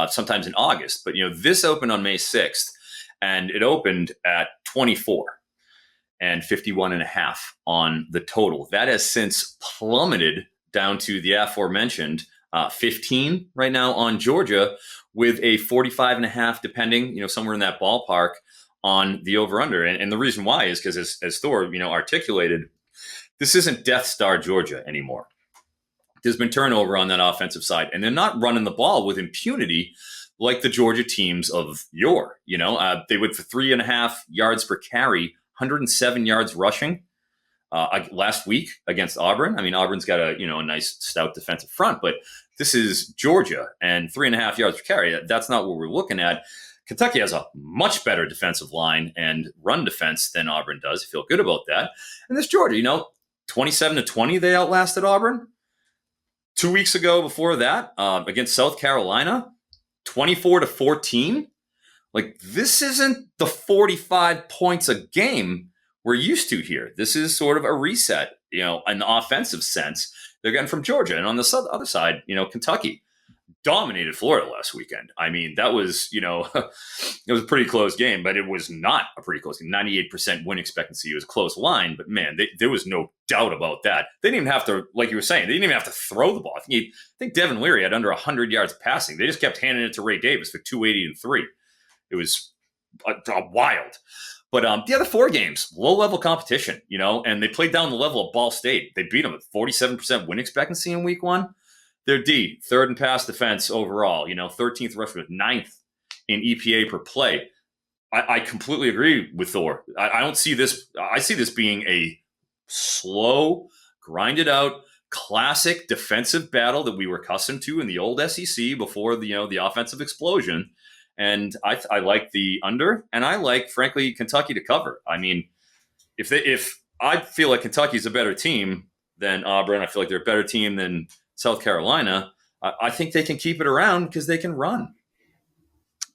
sometimes in August. But, this opened on May 6th, and it opened at 24 and 51.5 on the total. That has since plummeted down to the aforementioned 15 right now on Georgia, with a 45.5, depending, somewhere in that ballpark on the over-under. And the reason why is because, as Thor, articulated, this isn't Death Star Georgia anymore. There's been turnover on that offensive side, and they're not running the ball with impunity like the Georgia teams of yore. They went for 3.5 yards per carry, 107 yards rushing last week against Auburn. I mean, Auburn's got a nice stout defensive front, but this is Georgia, and 3.5 yards per carry. That's not what we're looking at. Kentucky has a much better defensive line and run defense than Auburn does. I feel good about that. And this Georgia, 27-20, they outlasted Auburn. 2 weeks ago before that, against South Carolina, 24-14. Like, this isn't the 45 points a game we're used to here. This is sort of a reset, in the offensive sense they're getting from Georgia. And on the other side, Kentucky dominated Florida last weekend. I mean, that was, it was a pretty close game, but it was not a pretty close game. 98% win expectancy. It was a close line, but man, there was no doubt about that. They didn't even have to, like you were saying, they didn't even have to throw the ball. I think Devin Leary had under 100 yards passing. They just kept handing it to Ray Davis for 280 and 3. It was wild. But the other 4 games, low-level competition, and they played down the level of Ball State. They beat them at 47% win expectancy in week 1. Their D, third in pass defense overall, 13th rush with 9th in EPA per play. I completely agree with Thor. I don't see this. I see this being a slow, grinded out, classic defensive battle that we were accustomed to in the old SEC before the offensive explosion. And I like the under, and I like, frankly, Kentucky to cover. I mean, if I feel like Kentucky's a better team than Auburn, I feel like they're a better team than South Carolina. I think they can keep it around because they can run.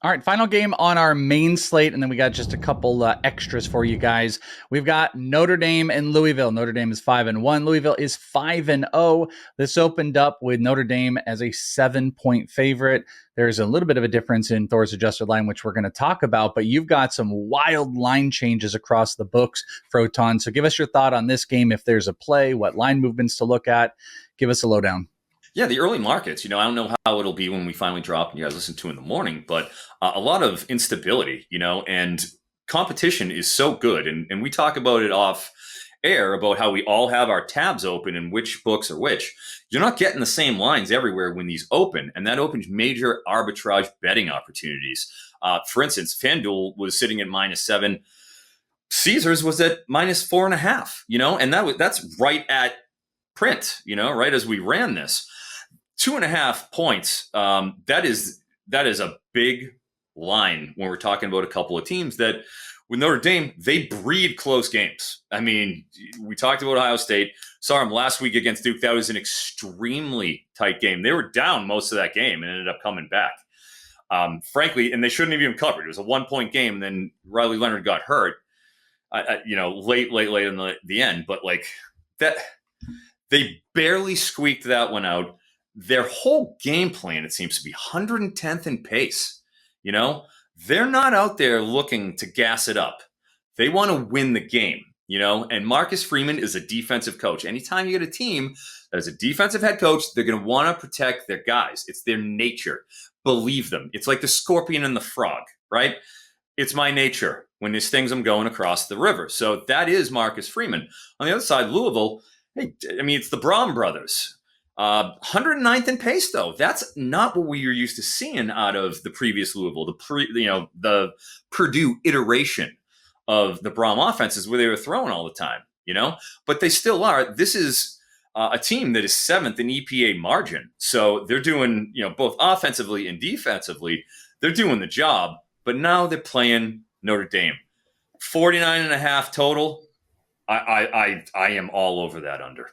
All right, final game on our main slate, and then we got just a couple extras for you guys. We've got Notre Dame and Louisville. Notre Dame is 5-1. Louisville is 5-0. This opened up with Notre Dame as a 7-point favorite. There's a little bit of a difference in Thor's adjusted line, which we're going to talk about, but you've got some wild line changes across the books, Forton. So give us your thought on this game, if there's a play, what line movements to look at. Give us a lowdown. Yeah, the early markets, I don't know how it'll be when we finally drop and you guys listen to in the morning, but a lot of instability, and competition is so good. And we talk about it off air about how we all have our tabs open and which books are which. You're not getting the same lines everywhere when these open, and that opens major arbitrage betting opportunities. For instance, FanDuel was sitting at -7. Caesars was at -4.5, and that's right at print, right as we ran this. 2.5 points. That is a big line when we're talking about a couple of teams that, with Notre Dame, they breed close games. I mean, we talked about Ohio State. Saw them last week against Duke. That was an extremely tight game. They were down most of that game and ended up coming back. Frankly, and they shouldn't have even covered. It was a 1-point game. And then Riley Leonard got hurt, late in the end. But like that, they barely squeaked that one out. Their whole game plan, it seems to be 110th in pace. They're not out there looking to gas it up. They want to win the game, and Marcus Freeman is a defensive coach. Anytime you get a team that is a defensive head coach, they're going to want to protect their guys. It's their nature. Believe them. It's like the scorpion and the frog, right? It's my nature when there's things I'm going across the river. So that is Marcus Freeman. On the other side, Louisville, it's the Braum brothers. 109th in pace, though. That's not what we were used to seeing out of the previous Louisville, the Purdue iteration of the Braum offenses where they were throwing all the time, but they still are. This is a team that is 7th in EPA margin. So they're doing, both offensively and defensively, they're doing the job, but now they're playing Notre Dame. 49.5 total. I am all over that under.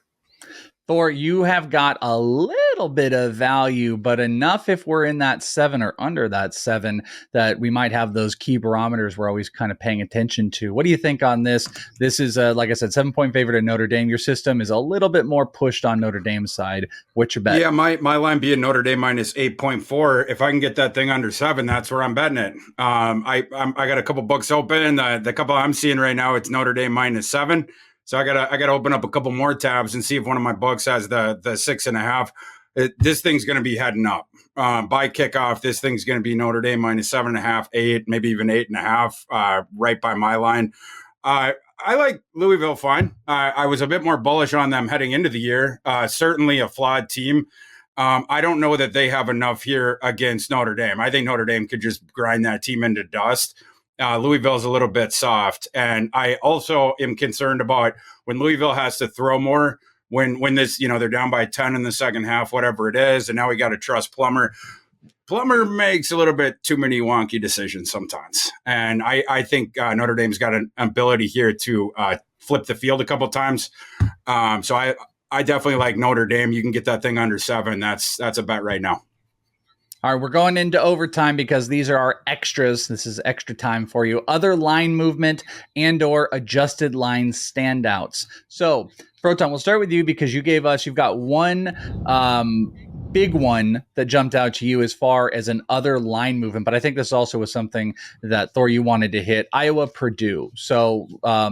Thor, you have got a little bit of value, but enough if we're in that 7 or under that 7 that we might have those key barometers we're always kind of paying attention to. What do you think on this? This is, like I said, 7-point favorite at Notre Dame. Your system is a little bit more pushed on Notre Dame's side. What's your bet? Yeah, my line being Notre Dame -8.4. If I can get that thing under 7, that's where I'm betting it. I got a couple books open. The couple I'm seeing right now, it's Notre Dame -7. So I gotta open up a couple more tabs and see if one of my books has the 6.5. This thing's going to be heading up by kickoff. This thing's going to be Notre Dame -7.5, 8, maybe even 8.5, right by my line. I like Louisville fine. I was a bit more bullish on them heading into the year. Certainly a flawed team. I don't know that they have enough here against Notre Dame. I think Notre Dame could just grind that team into dust. Louisville's a little bit soft. And I also am concerned about when Louisville has to throw more, when this, they're down by 10 in the second half, whatever it is. And now we got to trust Plummer. Plummer makes a little bit too many wonky decisions sometimes. And I think Notre Dame's got an ability here to flip the field a couple times. So I definitely like Notre Dame. You can get that thing under 7. That's a bet right now. All right, we're going into overtime because these are our extras. This is extra time for you. Other line movement and or adjusted line standouts. So, Forton, we'll start with you because you've got one big one that jumped out to you as far as an other line movement, but I think this also was something that, Thor, you wanted to hit. Iowa, Purdue. So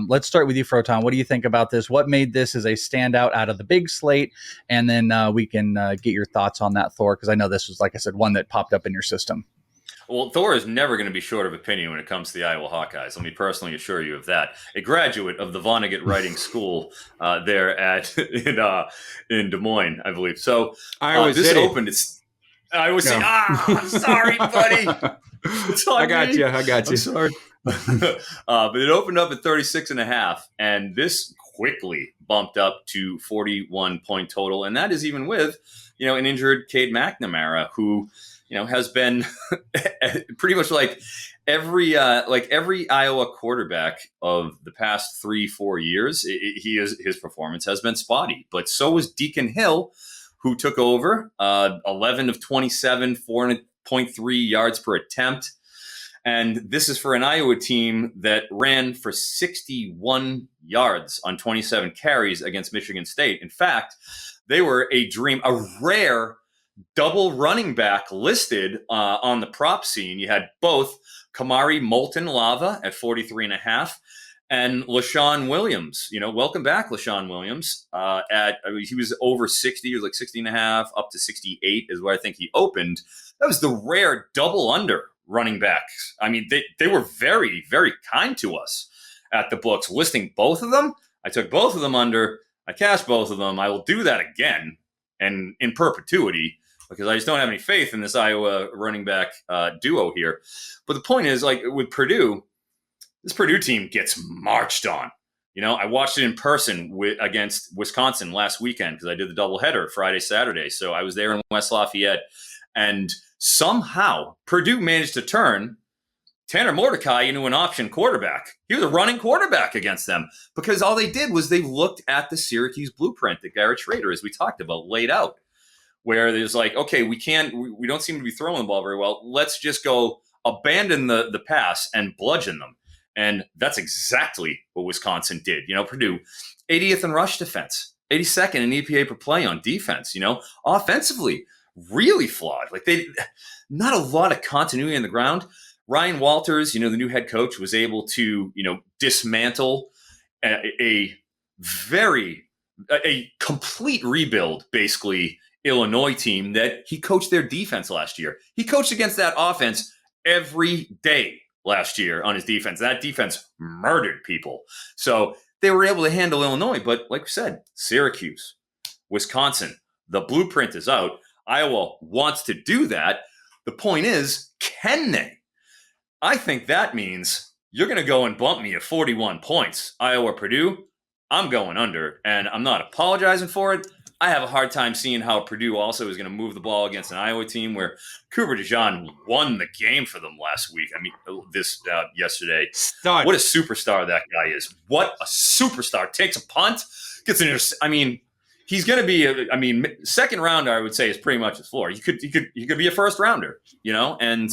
let's start with you, Forton. What do you think about this? What made this as a standout out of the big slate? And then we can get your thoughts on that, Thor, because I know this was, like I said, one that popped up in your system. Well, Thor is never going to be short of opinion when it comes to the Iowa Hawkeyes. Let me personally assure you of that. A graduate of the Vonnegut Writing School there in Des Moines, I believe. So this opened. I was saying, I'm sorry, buddy. I got you. I'm sorry. But it opened up at 36.5, and this quickly bumped up to 41 point total. And that is even with, an injured Cade McNamara, who, has been pretty much like every Iowa quarterback of the past 3-4 years. His performance has been spotty, but so was Deacon Hill, who took over 11 of 27, 4.3 yards per attempt. And this is for an Iowa team that ran for 61 yards on 27 carries against Michigan State. In fact, they were a rare double running back listed on the prop scene. You had both Kamari Molten Lava at 43.5 and LaShawn Williams. Welcome back, LaShawn Williams. He was over 60. He was like 60.5 up to 68 is where I think he opened. That was the rare double under running backs. I mean, they were very, very kind to us at the books, listing both of them. I took both of them under. I cashed both of them. I will do that again and in perpetuity because I just don't have any faith in this Iowa running back duo here. But the point is, like with Purdue, this Purdue team gets marched on. I watched it in person against Wisconsin last weekend because I did the doubleheader Friday, Saturday. So I was there in West Lafayette, and somehow Purdue managed to turn Tanner Mordecai into an option quarterback. He was a running quarterback against them because all they did was they looked at the Syracuse blueprint that Garrett Schrader, as we talked about, laid out, where there's like, okay, we don't seem to be throwing the ball very well. Let's just go abandon the pass and bludgeon them. And that's exactly what Wisconsin did. Purdue, 80th in rush defense, 82nd in EPA per play on defense. Offensively, really flawed. Like not a lot of continuity on the ground. Ryan Walters, the new head coach, was able to, dismantle a complete rebuild, basically, Illinois team that he coached their defense last year. He coached against that offense every day last year on his defense. That defense murdered people. So they were able to handle Illinois. But like we said, Syracuse, Wisconsin, the blueprint is out. Iowa wants to do that. The point is, can they? I think that means you're going to go and bump me at 41 points. Iowa, Purdue, I'm going under, and I'm not apologizing for it. I have a hard time seeing how Purdue also is going to move the ball against an Iowa team where Cooper DeJean won the game for them last week. I mean, yesterday. Stud. What a superstar that guy is. What a superstar. Takes a punt, gets an he's going to be, second rounder, I would say, is pretty much his floor. He could be a first rounder, and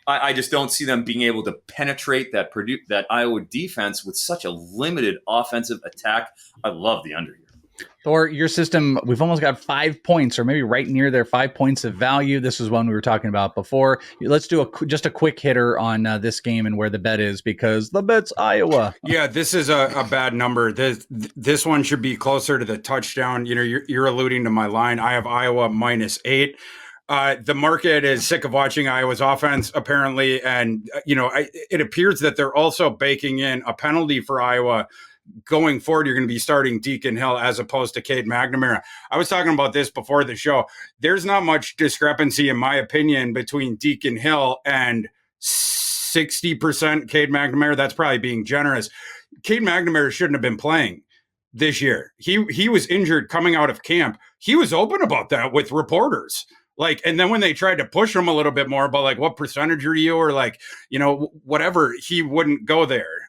I just don't see them being able to penetrate that Iowa defense with such a limited offensive attack. I love the under here. Thor, your system, we've almost got 5 points or maybe right near there, 5 points of value. This was one we were talking about before. Let's do just a quick hitter on this game and where the bet is, because the bet's Iowa. Yeah, this is a bad number. This one should be closer to the touchdown. You're alluding to my line. I have Iowa -8. The market is sick of watching Iowa's offense, apparently. And, it appears that they're also baking in a penalty for Iowa. Going forward, you're going to be starting Deacon Hill as opposed to Cade McNamara. I was talking about this before the show. There's not much discrepancy, in my opinion, between Deacon Hill and 60% Cade McNamara. That's probably being generous. Cade McNamara shouldn't have been playing this year. He was injured coming out of camp. He was open about that with reporters. And then when they tried to push him a little bit more about what percentage are you, or whatever, he wouldn't go there.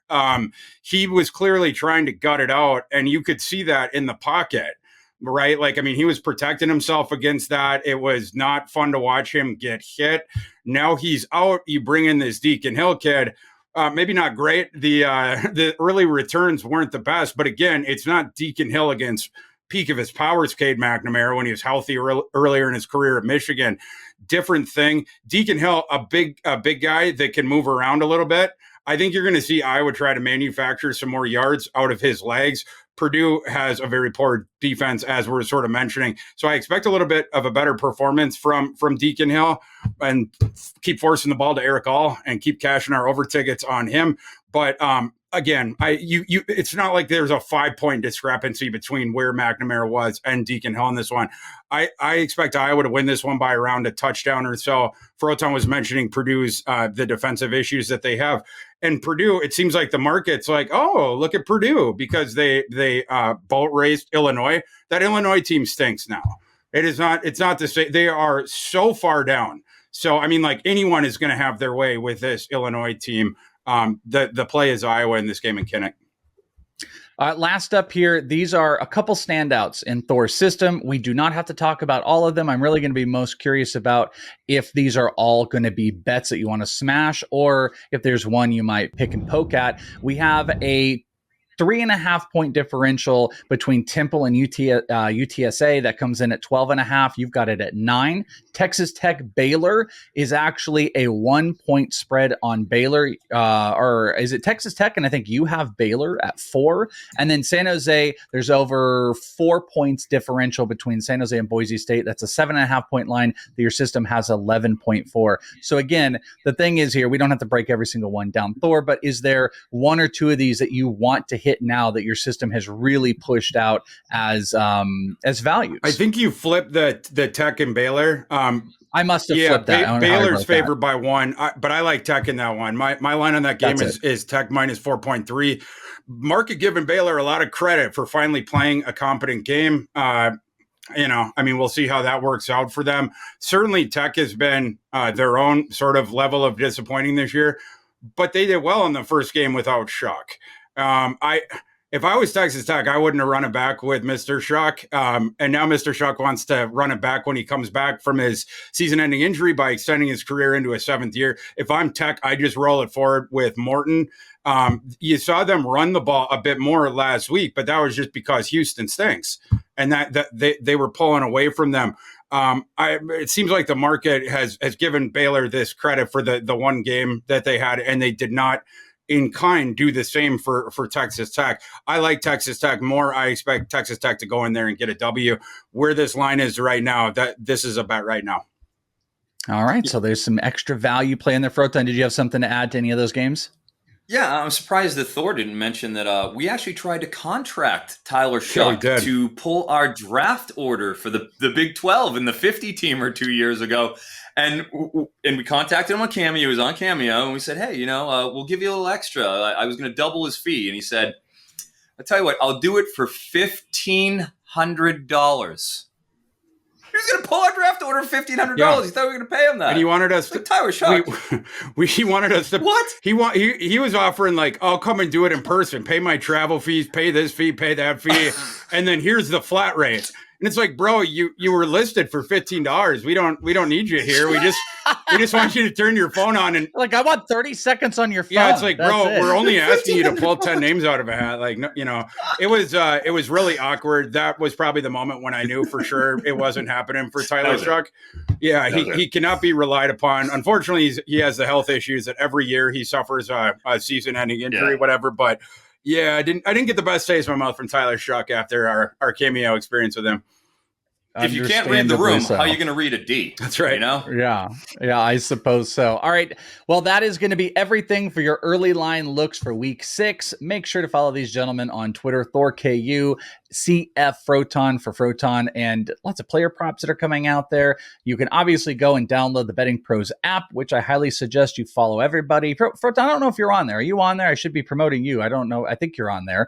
He was clearly trying to gut it out, and you could see that in the pocket, right? He was protecting himself against that. It was not fun to watch him get hit. Now he's out. You bring in this Deacon Hill kid. Maybe not great. The early returns weren't the best, but again, it's not Deacon Hill against peak of his powers, Cade McNamara, when he was healthy earlier in his career at Michigan. Different thing. Deacon Hill, a big guy that can move around a little bit. I think you're going to see Iowa try to manufacture some more yards out of his legs. Purdue has a very poor defense, as we're sort of mentioning. So I expect a little bit of a better performance from Deacon Hill, and keep forcing the ball to Eric All and keep cashing our over tickets on him. But again, it's not like there's a 5-point discrepancy between where McNamara was and Deacon Hill in this one. I expect Iowa to win this one by around a touchdown or so. Forton was mentioning Purdue's the defensive issues that they have. And Purdue, it seems like the market's like, oh, look at Purdue because they boat raced Illinois. That Illinois team stinks now. It's not the same. They are so far down. So, I mean, like anyone is going to have their way with this Illinois team. The play is Iowa in this game in Kinnick. Last up here, these are a couple standouts in Thor's system. We do not have to talk about all of them. I'm really going to be most curious about if these are all going to be bets that you want to smash or if there's one you might pick and poke at. We have a 3.5 point differential between Temple and UTSA that comes in at 12.5. You've got it at 9. Texas Tech Baylor is actually a 1 point spread on Baylor, or is it Texas Tech? And I think you have Baylor at 4. And then San Jose, there's over 4 points differential between San Jose and Boise State. That's a 7.5 point line that your system has 11.4. So again, the thing is here, we don't have to break every single one down, Thor, but is there one or two of these that you want to hit now that your system has really pushed out as values? I think you flipped the Tech and Baylor. I must have flipped that. Baylor's favored by 1, but I like Tech in that one. My line on that game is Tech minus 4.3. Market giving Baylor a lot of credit for finally playing a competent game. I mean, we'll see how that works out for them. Certainly Tech has been their own sort of level of disappointing this year, but they did well in the first game without Shuck. If I was Texas Tech, I wouldn't have run it back with Mr. Shuck. And now Mr. Shuck wants to run it back when he comes back from his season-ending injury by extending his career into a 7th year. If I'm Tech, I just roll it forward with Morton. You saw them run the ball a bit more last week, but that was just because Houston stinks and that they were pulling away from them. It seems like the market has given Baylor this credit for the one game that they had, and they did not in kind do the same for Texas Tech. I like Texas Tech more. I expect Texas Tech to go in there and get a W. Where this line is right now, this is a bet right now. All right, so there's some extra value play in there. Forton, did you have something to add to any of those games? Yeah, I'm surprised that Thor didn't mention that we actually tried to contract Tyler Shuck to pull our draft order for the Big 12 and the 50-teamer 2 years ago. And we contacted him on Cameo. He was on Cameo, and we said, hey, we'll give you a little extra. I was going to double his fee. And he said, I'll tell you what, I'll do it for $1,500. He was going to pull our draft order for $1,500. Yeah. He thought we were going to pay him that. And he wanted us to Tyler Shuck. He wanted us to what? He was offering like, I'll come and do it in person. Pay my travel fees, pay this fee, pay that fee, and then here's the flat rate. And it's like, bro, you were listed for $15. We don't need you here. We just want you to turn your phone on and like, I want 30 seconds on your phone. Yeah, it's like, we're only asking you to pull 10 names out of a hat. Like, it was really awkward. That was probably the moment when I knew for sure it wasn't happening for Tyler Shuck. Yeah, he cannot be relied upon. Unfortunately, he has the health issues that every year he suffers a season-ending injury, whatever. But yeah, I didn't get the best taste in my mouth from Tyler Shuck after our Cameo experience with him. If you can't read the room, how are you going to read a D? That's right. Yeah, I suppose so. All right. Well, that is going to be everything for your early line looks for week 6. Make sure to follow these gentlemen on Twitter, ThorKU, CF Forton for Forton, and lots of player props that are coming out there. You can obviously go and download the Betting Pros app, which I highly suggest you follow everybody. Forton, I don't know if you're on there. Are you on there? I should be promoting you. I don't know. I think you're on there.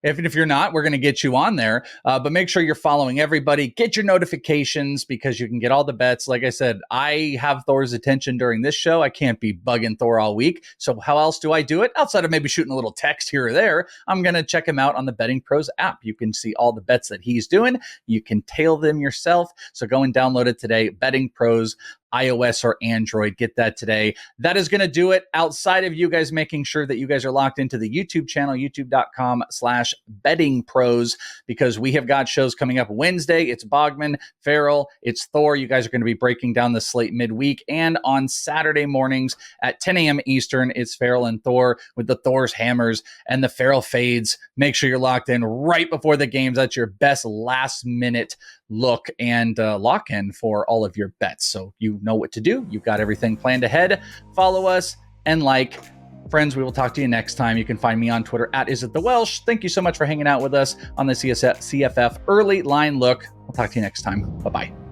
If you're not, we're going to get you on there. But make sure you're following everybody. Get your notifications because you can get all the bets. Like I said, I have Thor's attention during this show. I can't be bugging Thor all week. So how else do I do it? Outside of maybe shooting a little text here or there, I'm going to check him out on the Betting Pros app. You can see all the bets that he's doing. You can tail them yourself. So go and download it today. Betting Pros, iOS or Android. Get that today. That is going to do it. Outside of you guys making sure that you guys are locked into the YouTube channel, youtube.com/bettingpros, because we have got shows coming up Wednesday. It's Bogman, Farrell, it's Thor. You guys are going to be breaking down the slate midweek. And on Saturday mornings at 10 a.m. Eastern, it's Farrell and Thor with the Thor's hammers and the Farrell fades. Make sure you're locked in right before the games. That's your best last minute look and lock in for all of your bets. So you know what to do. You've got everything planned ahead. Follow us and like. Friends, we will talk to you next time. You can find me on Twitter at @IsItTheWelsh. Thank you so much for hanging out with us on the CFF Early Line Look. We'll talk to you next time. Bye-bye.